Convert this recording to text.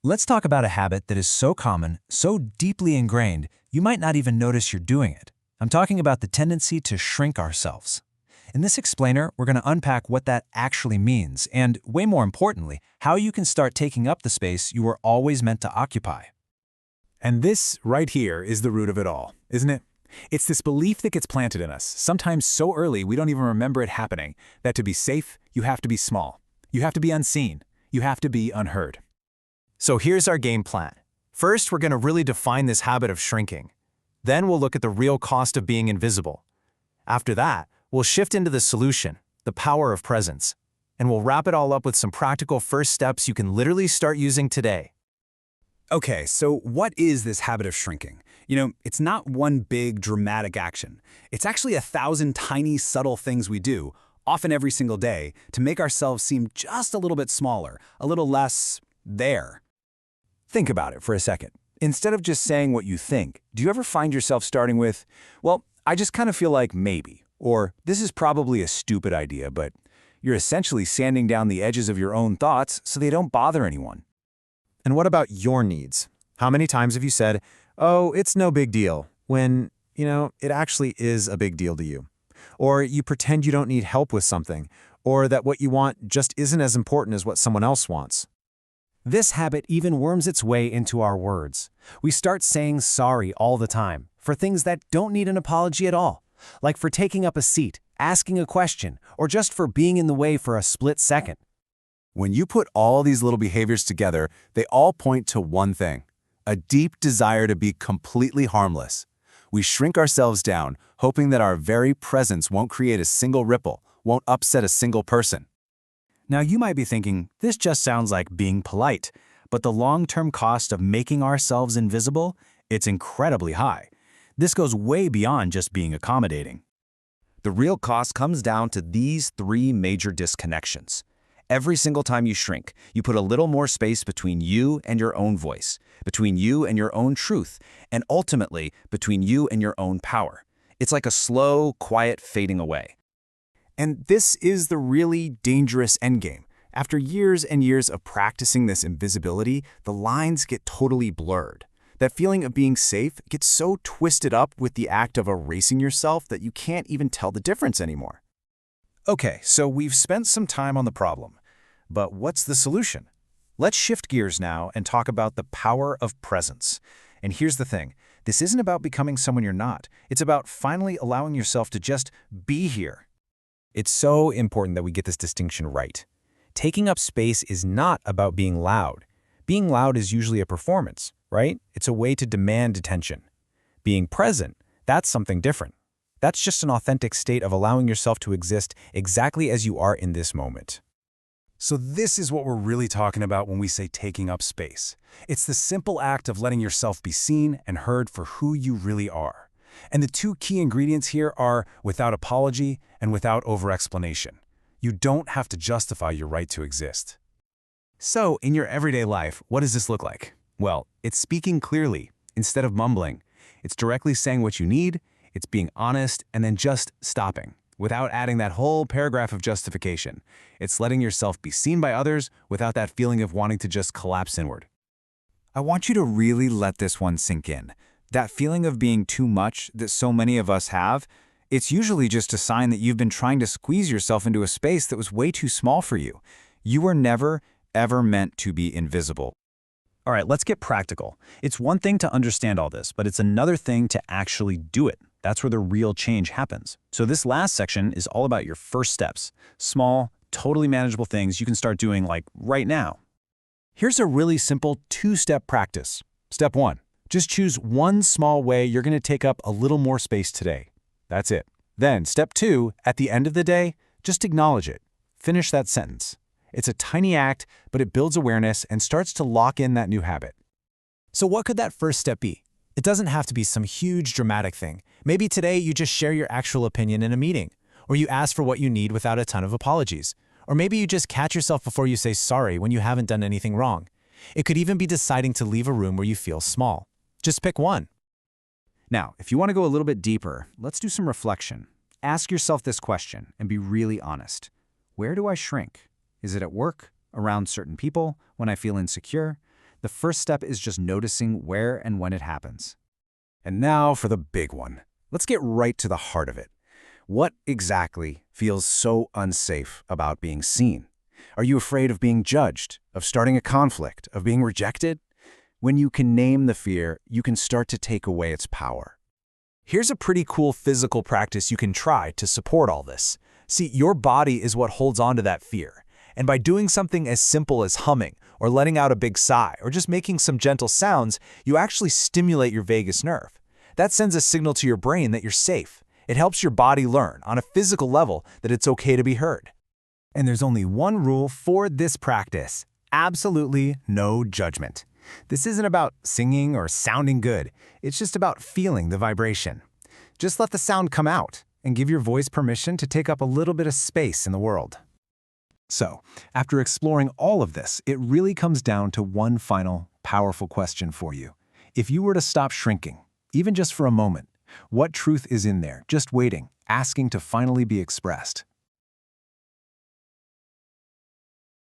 Let's talk about a habit that is so common, so deeply ingrained, you might not even notice you're doing it. I'm talking about the tendency to shrink ourselves. In this explainer, we're going to unpack what that actually means and, way more importantly, how you can start taking up the space you were always meant to occupy. And this right here is the root of it all, isn't it? It's this belief that gets planted in us, sometimes so early we don't even remember it happening, that to be safe, you have to be small. You have to be unseen. You have to be unheard. So here's our game plan. First, we're going to really define this habit of shrinking. Then we'll look at the real cost of being invisible. After that, we'll shift into the solution, the power of presence. And we'll wrap it all up with some practical first steps you can literally start using today. Okay, so what is this habit of shrinking? It's not one big, dramatic action. It's actually 1,000 tiny, subtle things we do, often every single day, to make ourselves seem just a little bit smaller, a little less there. Think about it for a second. Instead of just saying what you think, do you ever find yourself starting with, well, I just kind of feel like maybe, or this is probably a stupid idea, but you're essentially sanding down the edges of your own thoughts so they don't bother anyone. And what about your needs? How many times have you said, oh, it's no big deal, when, it actually is a big deal to you? Or you pretend you don't need help with something, or that what you want just isn't as important as what someone else wants. This habit even worms its way into our words. We start saying sorry all the time for things that don't need an apology at all, like for taking up a seat, asking a question, or just for being in the way for a split second. When you put all these little behaviors together, they all point to one thing: a deep desire to be completely harmless. We shrink ourselves down, hoping that our very presence won't create a single ripple, won't upset a single person. Now you might be thinking, this just sounds like being polite, but the long-term cost of making ourselves invisible, it's incredibly high. This goes way beyond just being accommodating. The real cost comes down to these 3 major disconnections. Every single time you shrink, you put a little more space between you and your own voice, between you and your own truth, and ultimately between you and your own power. It's like a slow, quiet fading away. And this is the really dangerous endgame. After years and years of practicing this invisibility, the lines get totally blurred. That feeling of being safe gets so twisted up with the act of erasing yourself that you can't even tell the difference anymore. Okay, so we've spent some time on the problem. But what's the solution? Let's shift gears now and talk about the power of presence. And here's the thing. This isn't about becoming someone you're not. It's about finally allowing yourself to just be here. It's so important that we get this distinction right. Taking up space is not about being loud. Being loud is usually a performance, right? It's a way to demand attention. Being present, that's something different. That's just an authentic state of allowing yourself to exist exactly as you are in this moment. So this is what we're really talking about when we say taking up space. It's the simple act of letting yourself be seen and heard for who you really are. And the 2 key ingredients here are without apology and without over-explanation. You don't have to justify your right to exist. So, in your everyday life, what does this look like? Well, it's speaking clearly instead of mumbling. It's directly saying what you need, it's being honest, and then just stopping, without adding that whole paragraph of justification. It's letting yourself be seen by others without that feeling of wanting to just collapse inward. I want you to really let this one sink in. That feeling of being too much that so many of us have, it's usually just a sign that you've been trying to squeeze yourself into a space that was way too small for you. You were never, ever meant to be invisible. All right, let's get practical. It's one thing to understand all this, but it's another thing to actually do it. That's where the real change happens. So this last section is all about your first steps. Small, totally manageable things you can start doing like right now. Here's a really simple 2-step practice. Step 1. Just choose one small way you're going to take up a little more space today. That's it. Then, step 2, at the end of the day, just acknowledge it. Finish that sentence. It's a tiny act, but it builds awareness and starts to lock in that new habit. So what could that first step be? It doesn't have to be some huge dramatic thing. Maybe today you just share your actual opinion in a meeting, or you ask for what you need without a ton of apologies. Or maybe you just catch yourself before you say sorry when you haven't done anything wrong. It could even be deciding to leave a room where you feel small. Just pick one. Now, if you want to go a little bit deeper, let's do some reflection. Ask yourself this question and be really honest. Where do I shrink? Is it at work, around certain people, when I feel insecure? The first step is just noticing where and when it happens. And now for the big one. Let's get right to the heart of it. What exactly feels so unsafe about being seen? Are you afraid of being judged, of starting a conflict, of being rejected? When you can name the fear, you can start to take away its power. Here's a pretty cool physical practice you can try to support all this. See, your body is what holds on to that fear. And by doing something as simple as humming, or letting out a big sigh, or just making some gentle sounds, you actually stimulate your vagus nerve. That sends a signal to your brain that you're safe. It helps your body learn, on a physical level, that it's okay to be heard. And there's only one rule for this practice: absolutely no judgment. This isn't about singing or sounding good. It's just about feeling the vibration. Just let the sound come out and give your voice permission to take up a little bit of space in the world. So, after exploring all of this, it really comes down to one final, powerful question for you. If you were to stop shrinking, even just for a moment, what truth is in there, just waiting, asking to finally be expressed?